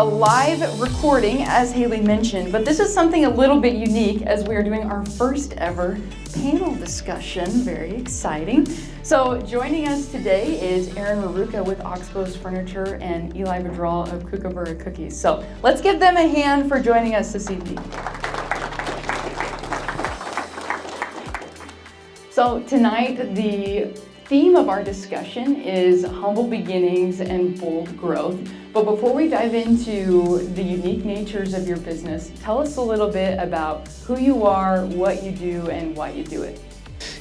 a live recording, as Haley mentioned, but this is something a little bit unique as we are doing our first ever panel discussion. Very exciting. So joining us today is Rerucha with Oxbows Furniture and Eli Vedral of Kookaburra Cookies. So let's give them a hand for joining us this evening. So tonight, the theme of our discussion is humble beginnings and bold growth. But before we dive into the unique natures of your business, tell us a little bit about who you are, what you do, and why you do it.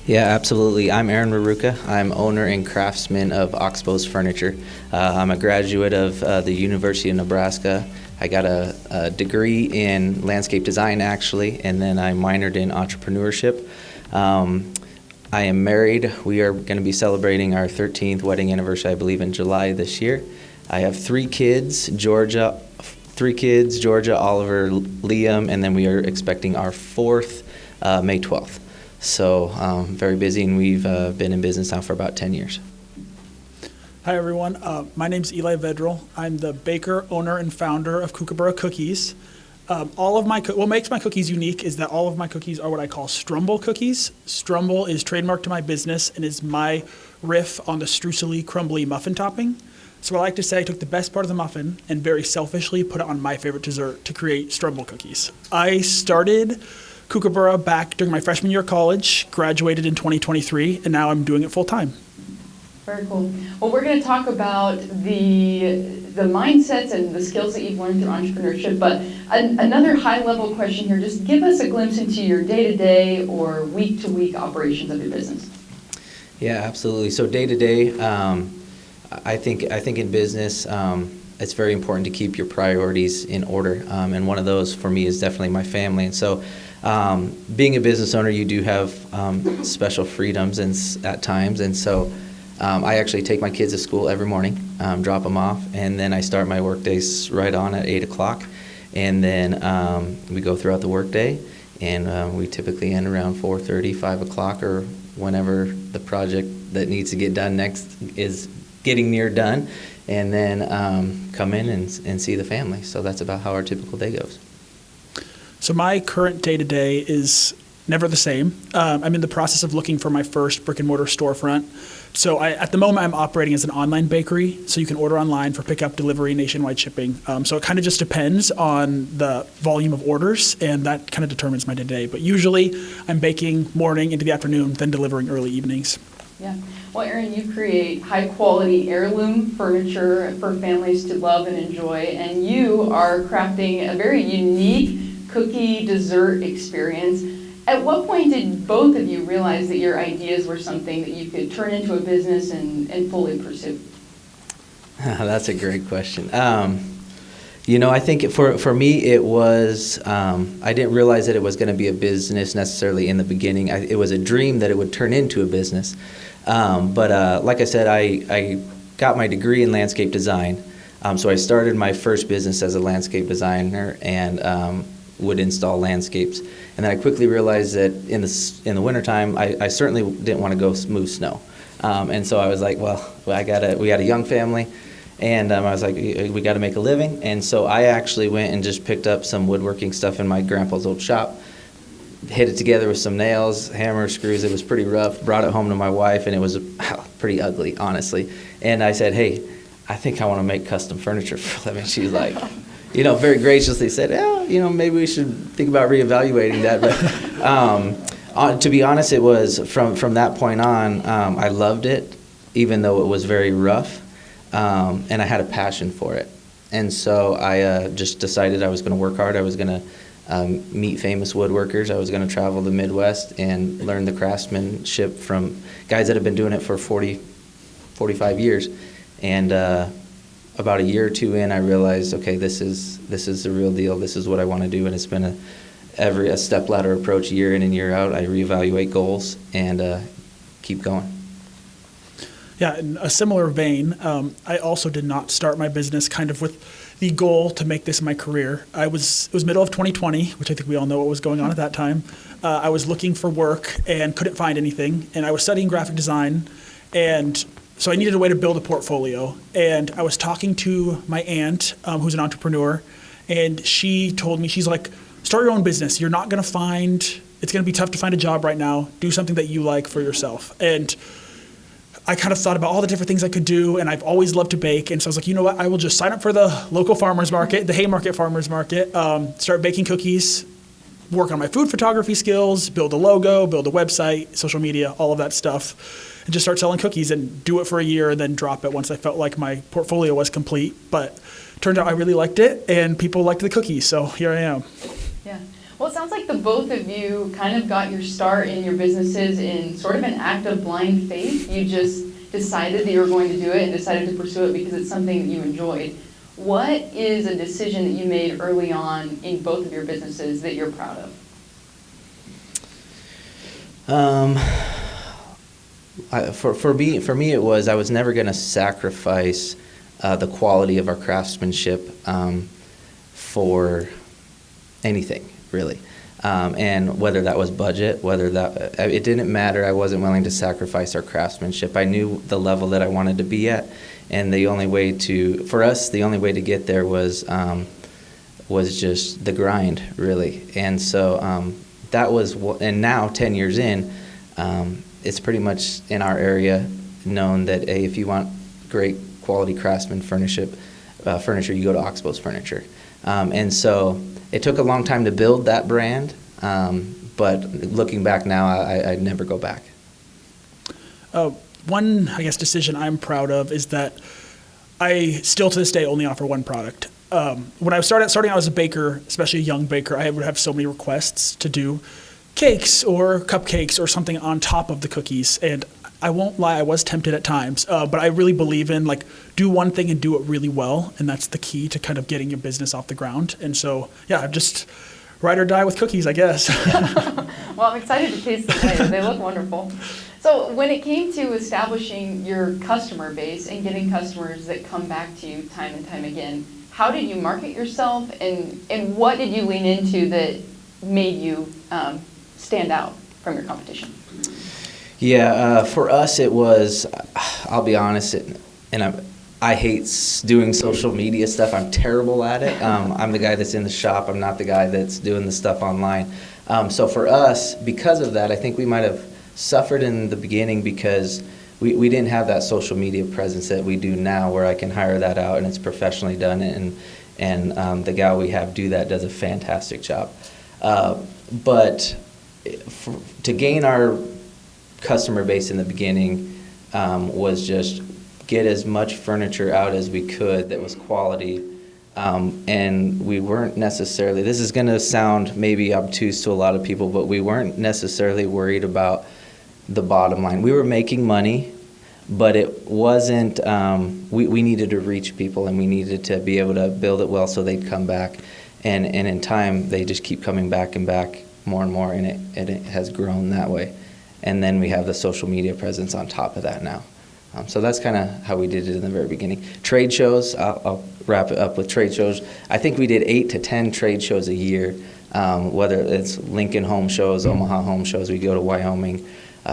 Yeah, absolutely. I'm Rerucha. I'm owner and craftsman of Oxbows Furniture. I'm a graduate of the University of Nebraska. I got a degree in landscape design, actually, and then I minored in entrepreneurship. I am married. We are going to be celebrating our 13th wedding anniversary, I believe, in July this year. I have three kids, Georgia, Oliver, Liam, and then we are expecting our fourth May 12th. So very busy, and we've been in business now for about 10 years. Hi, everyone. My name's Eli Vedral. I'm the baker, owner, and founder of Kookaburra Cookies. What makes my cookies unique is that all of my cookies are what I call Strumble cookies. Strumble is trademarked to my business and is my riff on the streusely, crumbly muffin topping. So I like to say I took the best part of the muffin and very selfishly put it on my favorite dessert to create Strumble cookies. I started Kookaburra back during my freshman year of college, graduated in 2023, and now I'm doing it full time. Very cool. Well, we're going to talk about the mindsets and the skills that you've learned through entrepreneurship, but another high-level question here, just give us a glimpse into your day-to-day or week-to-week operations of your business. Yeah, absolutely. So day-to-day, I think in business, it's very important to keep your priorities in order, and one of those for me is definitely my family. And so being a business owner, you do have special freedoms at times, and so I actually take my kids to school every morning, drop them off, and then I start my work days right on at 8 o'clock. And then we go throughout the work day, and we typically end around 4:30, 5 o'clock, or whenever the project that needs to get done next is getting near done, and then come in and see the family. So that's about how our typical day goes. So my current day-to-day is never the same. I'm in the process of looking for my first brick-and-mortar storefront. So at the moment, I'm operating as an online bakery, so you can order online for pickup, delivery, nationwide shipping. So it kind of just depends on the volume of orders, and that kind of determines my day-to-day. But usually, I'm baking morning into the afternoon, then delivering early evenings. Yeah. Well, Aaron, you create high-quality heirloom furniture for families to love and enjoy, and you are crafting a very unique cookie dessert experience. At what point did both of you realize that your ideas were something that you could turn into a business and fully pursue? That's a great question. I think for me it was, I didn't realize that it was going to be a business necessarily in the beginning. It was a dream that it would turn into a business. But like I said, I got my degree in landscape design. So I started my first business as a landscape designer and would install landscapes. And then I quickly realized that in the wintertime, I certainly didn't want to go move snow. And so I was like, well, we got a young family, and I was like, we got to make a living. And so I actually went and just picked up some woodworking stuff in my grandpa's old shop, hit it together with some nails, hammer, screws. It was pretty rough. Brought it home to my wife, and it was pretty ugly, honestly. And I said, hey, I think I want to make custom furniture for a living. She's like, very graciously said, maybe we should think about reevaluating that. But to be honest, it was from that point on, I loved it, even though it was very rough, and I had a passion for it. And so I just decided I was going to work hard. I was going to meet famous woodworkers. I was going to travel the Midwest and learn the craftsmanship from guys that have been doing it for 45 years. And about a year or two in, I realized, okay, this is the real deal. This is what I want to do, and it's been a step-ladder approach year in and year out. I reevaluate goals and keep going. Yeah, in a similar vein, I also did not start my business kind of with the goal to make this my career. It was middle of 2020, which I think we all know what was going on at that time. I was looking for work and couldn't find anything, and I was studying graphic design, and So I needed a way to build a portfolio. And I was talking to my aunt, who's an entrepreneur, and she told me, she's like, start your own business. You're not going to find, it's going to be tough to find a job right now. Do something that you like for yourself. And I kind of thought about all the different things I could do, and I've always loved to bake. And so I was like, you know what, I will just sign up for the local farmers market, the Haymarket Farmers Market, start baking cookies, work on my food photography skills, build a logo, build a website, social media, all of that stuff, and just start selling cookies and do it for a year and then drop it once I felt like my portfolio was complete. But turned out I really liked it, and people liked the cookies, so here I am. Yeah. Well, it sounds like the both of you kind of got your start in your businesses in sort of an act of blind faith. You just decided that you were going to do it and decided to pursue it because it's something that you enjoyed. What is a decision that you made early on in both of your businesses that you're proud of? For me, it was I was never going to sacrifice the quality of our craftsmanship for anything, really. And whether that was budget, it didn't matter. I wasn't willing to sacrifice our craftsmanship. I knew the level that I wanted to be at, and the only way to get there was just the grind, really. And so that was, and now 10 years in, it's pretty much in our area known that hey, if you want great quality craftsman furniture, you go to Oxbows Furniture. And so it took a long time to build that brand, but looking back now, I'd never go back. One, I guess, decision I'm proud of is that I still to this day only offer one product. When I was starting out as a baker, especially a young baker, I would have so many requests to do cakes or cupcakes or something on top of the cookies. And I won't lie, I was tempted at times, but I really believe in do one thing and do it really well. And that's the key to kind of getting your business off the ground. And so, yeah, just ride or die with cookies, I guess. Well, I'm excited to taste them later. They look wonderful. So when it came to establishing your customer base and getting customers that come back to you time and time again, how did you market yourself and what did you lean into that made you stand out from your competition? Yeah, for us it was, I'll be honest, I hate doing social media stuff. I'm terrible at it. I'm the guy that's in the shop. I'm not the guy that's doing the stuff online. So for us, because of that, I think we might have suffered in the beginning because we didn't have that social media presence that we do now where I can hire that out and it's professionally done, and the gal we have do that does a fantastic job. But to gain our customer base in the beginning was just get as much furniture out as we could that was quality, and we weren't necessarily, this is going to sound maybe obtuse to a lot of people, but we weren't necessarily worried about the bottom line. We were making money, but it wasn't, we needed to reach people and we needed to be able to build it well so they'd come back, and in time they just keep coming back and back more and more, and it has grown that way. And then we have the social media presence on top of that now. So that's kind of how we did it in the very beginning. Trade shows, I'll wrap it up with trade shows. I think we did 8 to 10 trade shows a year, whether it's Lincoln home shows, Omaha home shows. We'd go to Wyoming,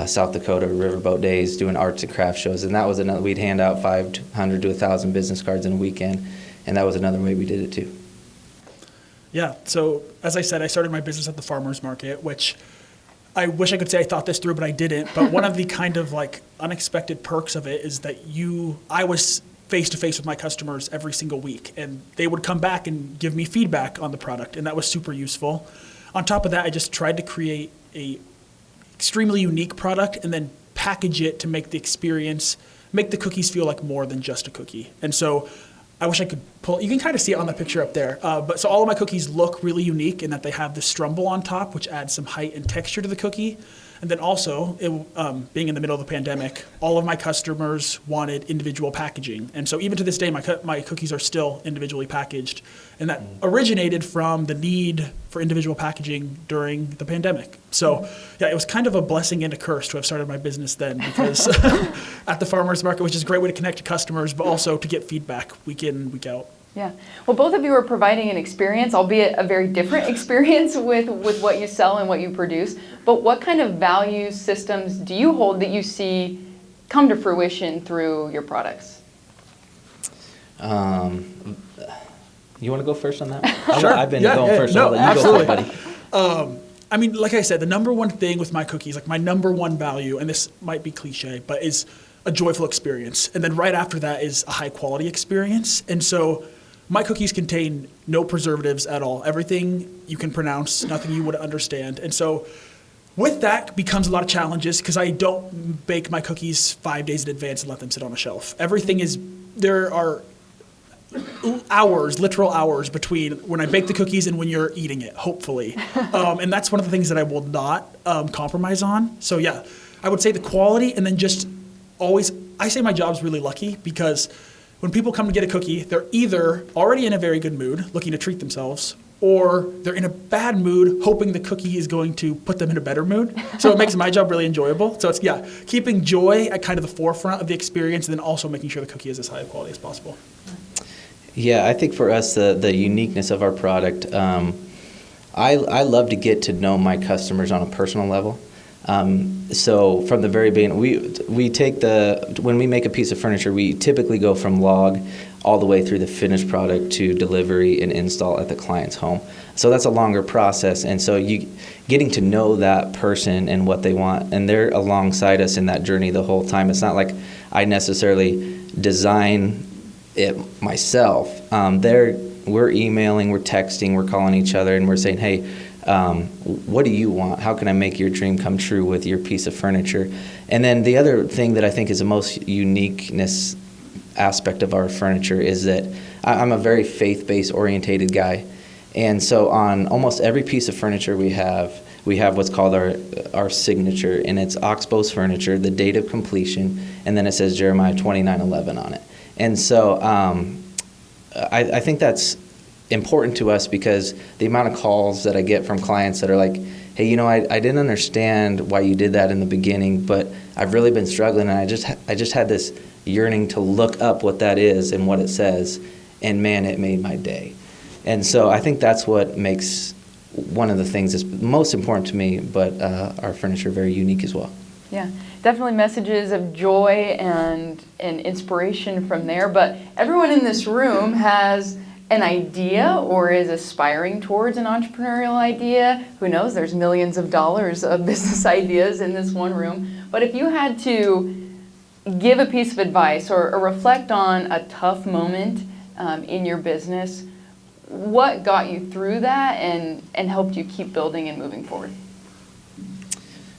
South Dakota, Riverboat Days, doing arts and crafts shows. And that was another, we'd hand out 500 to 1,000 business cards in a weekend. And that was another way we did it too. Yeah, so as I said, I started my business at the farmer's market, which I wish I could say I thought this through, but I didn't. But one of the kind of unexpected perks of it is that I was face to face with my customers every single week, and they would come back and give me feedback on the product, and that was super useful. On top of that, I just tried to create a extremely unique product and then package it to make the experience, make the cookies feel like more than just a cookie. And so I wish I could pull, you can kind of see it on the picture up there. But so all of my cookies look really unique in that they have this strumble on top, which adds some height and texture to the cookie. And then also, being in the middle of the pandemic, all of my customers wanted individual packaging. And so even to this day, my cookies are still individually packaged. And that originated from the need for individual packaging during the pandemic. So yeah, it was kind of a blessing and a curse to have started my business then, because at the farmer's market, which is a great way to connect to customers, but also to get feedback week in, week out. Yeah. Well, both of you are providing an experience, albeit a very different experience with what you sell and what you produce. But what kind of value systems do you hold that you see come to fruition through your products? You want to go first on that one? Sure. I've been going first. No, I'll let you go absolutely. first, buddy. I mean, like I said, the number one thing with my cookies, like my number one value, and this might be cliche, but is a joyful experience. And then right after that is a high quality experience. And so my cookies contain no preservatives at all. Everything you can pronounce, nothing you would understand. And so with that becomes a lot of challenges because I don't bake my cookies 5 days in advance and let them sit on a shelf. There are hours, literal hours between when I bake the cookies and when you're eating it, hopefully. And that's one of the things that I will not compromise on. So yeah, I would say the quality, and then just always, I say my job's really lucky because when people come to get a cookie, they're either already in a very good mood, looking to treat themselves, or they're in a bad mood, hoping the cookie is going to put them in a better mood. So it makes my job really enjoyable. So it's, keeping joy at kind of the forefront of the experience, and then also making sure the cookie is as high quality as possible. Yeah, I think for us, the uniqueness of our product, I love to get to know my customers on a personal level. So from the very beginning, when we make a piece of furniture, we typically go from log all the way through the finished product to delivery and install at the client's home. So that's a longer process. And so getting to know that person and what they want, and they're alongside us in that journey the whole time. It's not like I necessarily design it myself. We're emailing, we're texting, we're calling each other, and we're saying, hey, what do you want? How can I make your dream come true with your piece of furniture? And then the other thing that I think is the most uniqueness aspect of our furniture is that I'm a very faith-based orientated guy. And so on almost every piece of furniture we have what's called our signature, and it's Oxbows Furniture, the date of completion, and then it says Jeremiah 29:11 on it. And so I think that's important to us because the amount of calls that I get from clients that are like, hey, I didn't understand why you did that in the beginning, but I've really been struggling, and I just had this yearning to look up what that is and what it says, and man, it made my day. And so I think that's what makes one of the things that's most important to me, but our furniture very unique as well. Yeah, definitely messages of joy and inspiration from there, but everyone in this room has an idea or is aspiring towards an entrepreneurial idea. Who knows, there's millions of dollars of business ideas in this one room. But if you had to give a piece of advice or reflect on a tough moment in your business, what got you through that and helped you keep building and moving forward?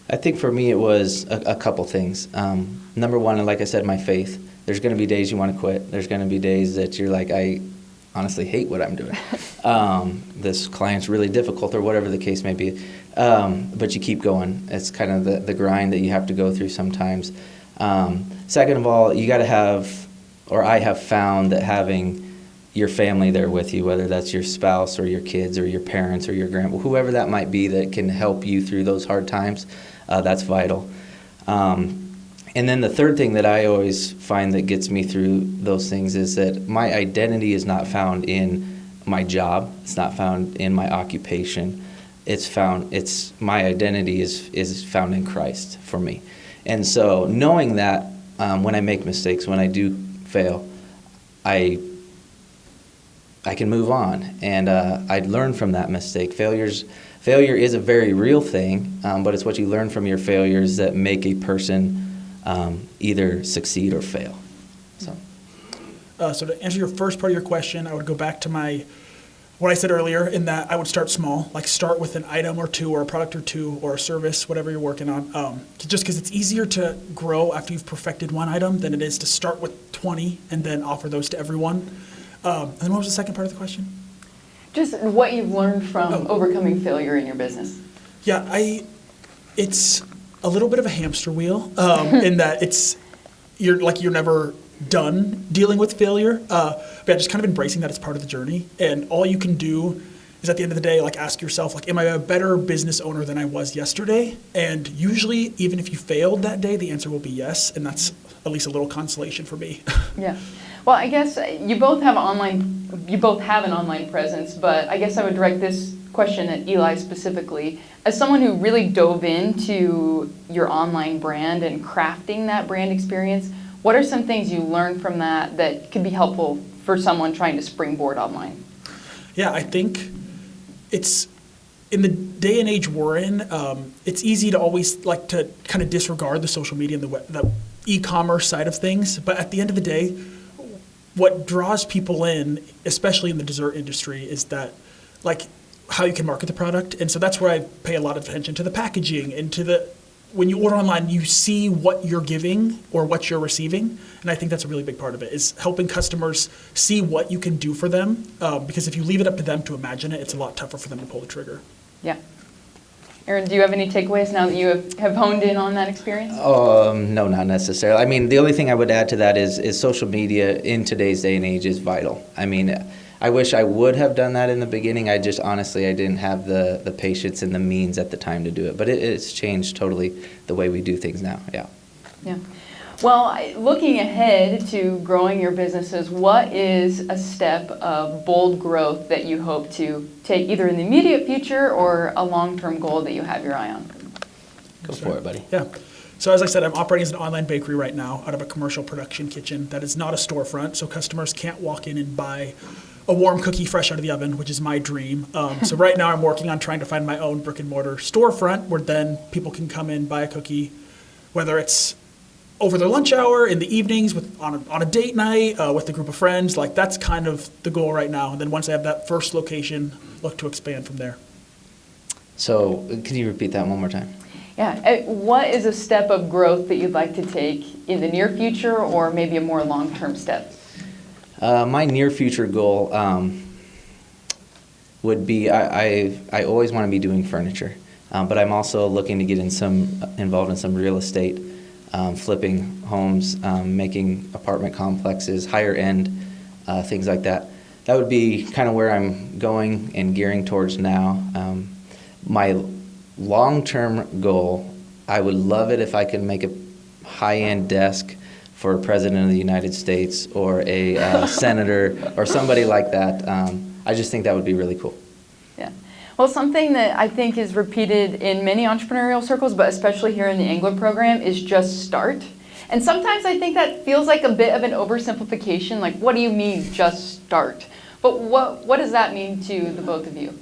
I think for me it was a couple things. Number one, like I said, my faith. There's going to be days you want to quit. There's going to be days that you're like, I honestly hate what I'm doing. This client's really difficult or whatever the case may be. But you keep going. It's kind of the grind that you have to go through sometimes. Second of all, you got to have, or I have found that having your family there with you, whether that's your spouse or your kids or your parents or your grandpa, whoever that might be that can help you through those hard times, that's vital. And then the third thing that I always find that gets me through those things is that my identity is not found in my job. It's not found in my occupation. My identity is found in Christ for me. And so knowing that when I make mistakes, when I do fail, I can move on, and I learn from that mistake. Failure is a very real thing, but it's what you learn from your failures that make a person either succeed or fail. So to answer your first part of your question, I would go back to what I said earlier, in that I would start small, like start with an item or two or a product or two or a service, whatever you're working on, just because it's easier to grow after you've perfected one item than it is to start with 20 and then offer those to everyone. And then what was the second part of the question? Just what you've learned from overcoming failure in your business. Yeah, it's a little bit of a hamster wheel in that you're never done dealing with failure. But just kind of embracing that as part of the journey. And all you can do is at the end of the day, ask yourself, am I a better business owner than I was yesterday? And usually, even if you failed that day, the answer will be yes. And that's at least a little consolation for me. Yeah. Well, I guess you both have an online presence, but I guess I would direct this question at Eli specifically. As someone who really dove into your online brand and crafting that brand experience, what are some things you learned from that could be helpful for someone trying to springboard online? Yeah, I think it's in the day and age we're in, it's easy to always like to kind of disregard the social media and the e-commerce side of things. But at the end of the day, what draws people in, especially in the dessert industry, is that like how you can market the product. And so that's where I pay a lot of attention to the packaging and to when you order online, you see what you're giving or what you're receiving. And I think that's a really big part of it, is helping customers see what you can do for them. Because if you leave it up to them to imagine it, it's a lot tougher for them to pull the trigger. Yeah. Aaron, do you have any takeaways now that you have honed in on that experience? No, not necessarily. I mean, the only thing I would add to that is social media in today's day and age is vital. I mean, I wish I would have done that in the beginning. I didn't have the patience and the means at the time to do it. But it's changed totally the way we do things now, yeah. Yeah. Well, looking ahead to growing your businesses, what is a step of bold growth that you hope to take either in the immediate future or a long-term goal that you have your eye on? Go for it, buddy. Yeah. So as I said, I'm operating as an online bakery right now out of a commercial production kitchen that is not a storefront, so customers can't walk in and buy a warm cookie fresh out of the oven, which is my dream. So right now I'm working on trying to find my own brick and mortar storefront where then people can come in, buy a cookie, whether it's over their lunch hour, in the evenings, on a date night, with a group of friends. Like that's kind of the goal right now. And then once I have that first location, look to expand from there. So can you repeat that one more time? Yeah. What is a step of growth that you'd like to take in the near future or maybe a more long-term step? My near future goal would be I always want to be doing furniture, but I'm also looking to get involved in some real estate, flipping homes, making apartment complexes, higher end, things like that. That would be kind of where I'm going and gearing towards now. My long-term goal, I would love it if I could make a high-end desk for a president of the United States or a senator or somebody like that. I just think that would be really cool. Yeah. Well, something that I think is repeated in many entrepreneurial circles, but especially here in the Engler program, is just start. And sometimes I think that feels like a bit of an oversimplification. Like, what do you mean, just start? But what does that mean to the both of you?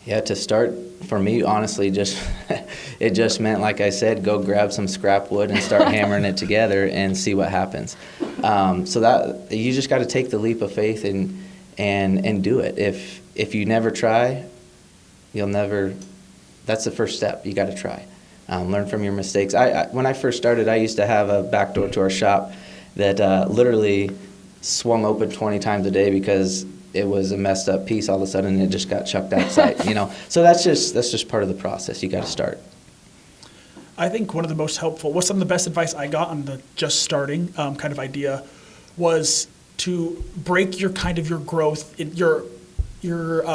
Yeah, to start, for me, honestly, it just meant, like I said, go grab some scrap wood and start hammering it together and see what happens. So that you just got to take the leap of faith and do it. If you never try, you'll never. That's the first step. You got to try. Learn from your mistakes. When I first started, I used to have a back door to our shop that literally swung open 20 times a day because it was a messed up piece. All of a sudden, it just got chucked outside. So that's just part of the process. You got to start. I think one of the most helpful, some of the best advice I got on the just starting kind of idea was to break your growth, your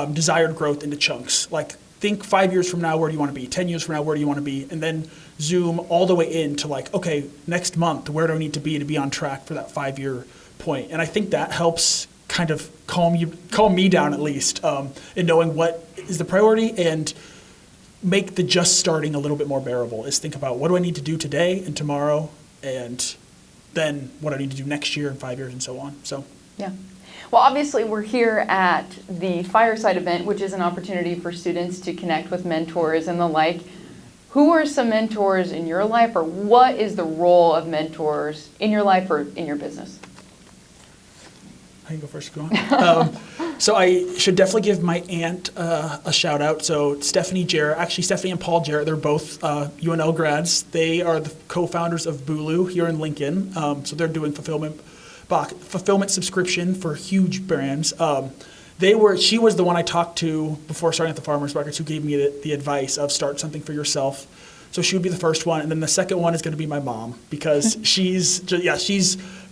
desired growth into chunks. Like think 5 years from now, where do you want to be? 10 years from now, where do you want to be? And then zoom all the way into like, okay, next month, where do I need to be on track for that 5-year point? And I think that helps kind of calm me down at least in knowing what is the priority and make the just starting a little bit more bearable. Is think about what do I need to do today and tomorrow, and then what I need to do next year and 5 years and so on. So yeah. Well, obviously we're here at the Fireside event, which is an opportunity for students to connect with mentors and the like. Who are some mentors in your life, or what is the role of mentors in your life or in your business? I can go first. Go on. So I should definitely give my aunt a shout out. So Stephanie and Paul Jarrett, they're both UNL grads. They are the co-founders of Bulu here in Lincoln. So they're doing fulfillment subscription for huge brands. She was the one I talked to before starting at the Farmers Markets, who gave me the advice of start something for yourself. So she would be the first one, and then the second one is going to be my mom, because she's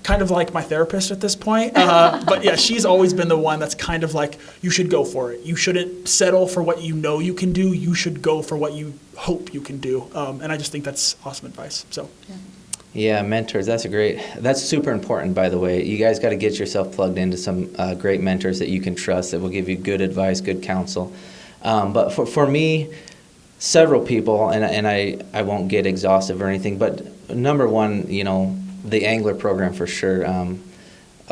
kind of like my therapist at this point. But yeah, she's always been the one that's kind of like, you should go for it. You shouldn't settle for what you know you can do. You should go for what you hope you can do. And I just think that's awesome advice. So. Yeah, mentors, that's super important, by the way. You guys got to get yourself plugged into some great mentors that you can trust, that will give you good advice, good counsel. But for me, several people, and I won't get exhaustive or anything, but number one, the Engler program for sure.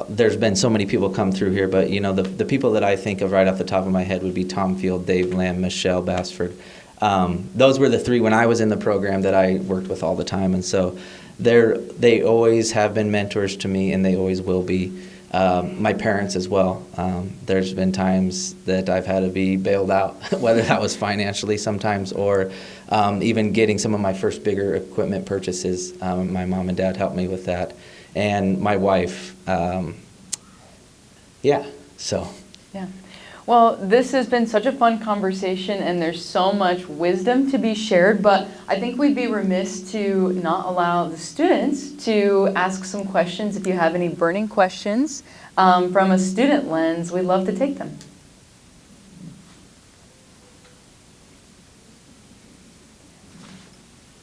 There's been so many people come through here, but the people that I think of right off the top of my head would be Tom Field, Dave Lamb, Michelle Bassford. Those were the three when I was in the program that I worked with all the time, and so they always have been mentors to me, and they always will be. My parents as well. There's been times that I've had to be bailed out, whether that was financially sometimes or even getting some of my first bigger equipment purchases. My mom and dad helped me with that. And my wife, Yeah. Well, this has been such a fun conversation, and there's so much wisdom to be shared, but I think we'd be remiss to not allow the students to ask some questions. If you have any burning questions from a student lens, we'd love to take them.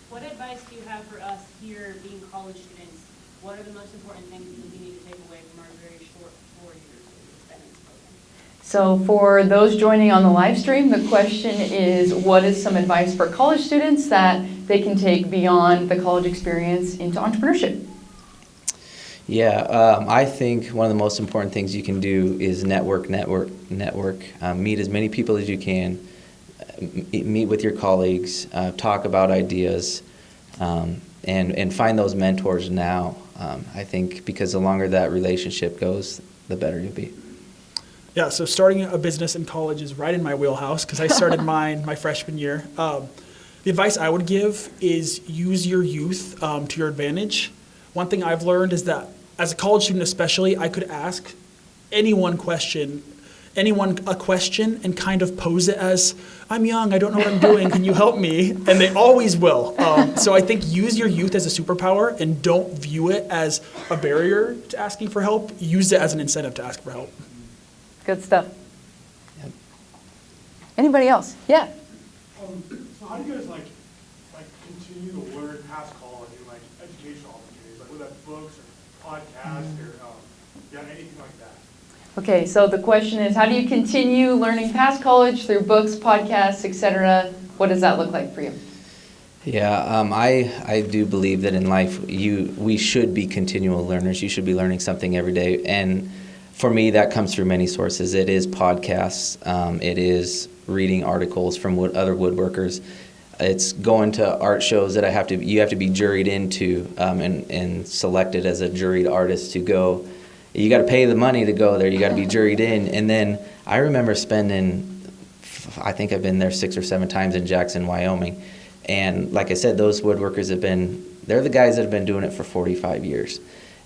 What advice do you have for us here being college students? What are the most important things that we need to take away from our very short 4 years that we've spent in this program? So for those joining on the live stream, the question is, what is some advice for college students that they can take beyond the college experience into entrepreneurship? Yeah, I think one of the most important things you can do is network. Meet as many people as you can. Meet with your colleagues. Talk about ideas, and find those mentors now. I think because the longer that relationship goes, the better you'll be. Yeah, so starting a business in college is right in my wheelhouse because I started mine my freshman year. The advice I would give is use your youth to your advantage. One thing I've learned is that as a college student especially, I could ask anyone a question and kind of pose it as, I'm young, I don't know what I'm doing, can you help me? And they always will. So I think use your youth as a superpower and don't view it as a barrier to asking for help. Use it as an incentive to ask for help. Good stuff. Yep. Anybody else? Yeah. So how do you guys continue to learn past college and educational opportunities, like whether that's books or podcasts or anything like that? Okay, so the question is, how do you continue learning past college through books, podcasts, etc.? What does that look like for you? Yeah, I do believe that in life we should be continual learners. You should be learning something every day, and for me that comes through many sources. It is podcasts, it is reading articles from other woodworkers. It's going to art shows that you have to be juried into and selected as a juried artist to go. You got to pay the money to go there. You got to be juried in. And then I remember I think I've been there 6 or 7 times in Jackson, Wyoming. And like I said, those woodworkers they're the guys that have been doing it for 45 years.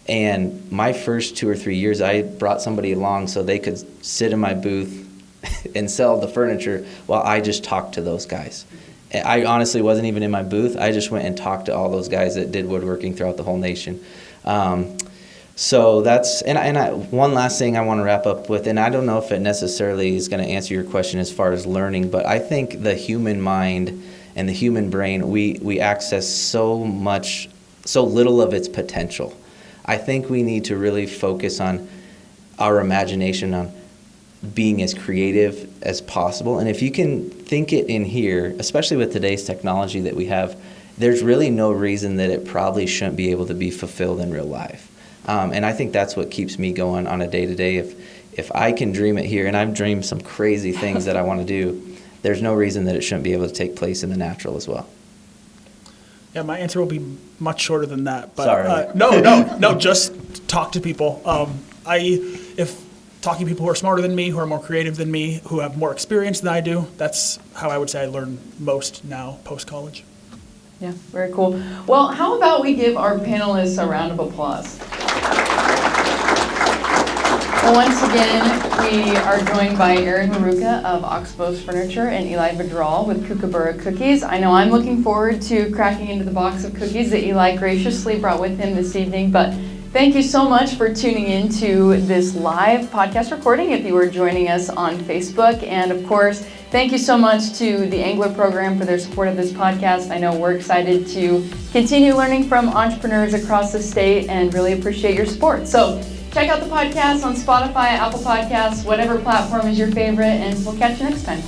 And my first 2 or 3 years, I brought somebody along so they could sit in my booth and sell the furniture while I just talked to those guys. I honestly wasn't even in my booth. I just went and talked to all those guys that did woodworking throughout the whole nation. So that's, one last thing I want to wrap up with, and I don't know if it necessarily is going to answer your question as far as learning, but I think the human mind and the human brain, we access so little of its potential. I think we need to really focus on our imagination, on being as creative as possible. And if you can think it in here, especially with today's technology that we have, there's really no reason that it probably shouldn't be able to be fulfilled in real life. And I think that's what keeps me going on a day-to-day. If I can dream it here, and I've dreamed some crazy things that I want to do, there's no reason that it shouldn't be able to take place in the natural as well. Yeah, my answer will be much shorter than that. But Sorry. No, just talk to people. If talking to people who are smarter than me, who are more creative than me, who have more experience than I do, that's how I would say I learn most now post-college. Yeah, very cool. Well, how about we give our panelists a round of applause? Well, once again, we are joined by Rerucha of Oxbows Furniture and Eli Vedral with Kookaburra Cookies. I know I'm looking forward to cracking into the box of cookies that Eli graciously brought with him this evening, but thank you so much for tuning in to this live podcast recording if you were joining us on Facebook. And of course, thank you so much to the Engler program for their support of this podcast. I know we're excited to continue learning from entrepreneurs across the state and really appreciate your support. So check out the podcast on Spotify, Apple Podcasts, whatever platform is your favorite, and we'll catch you next time.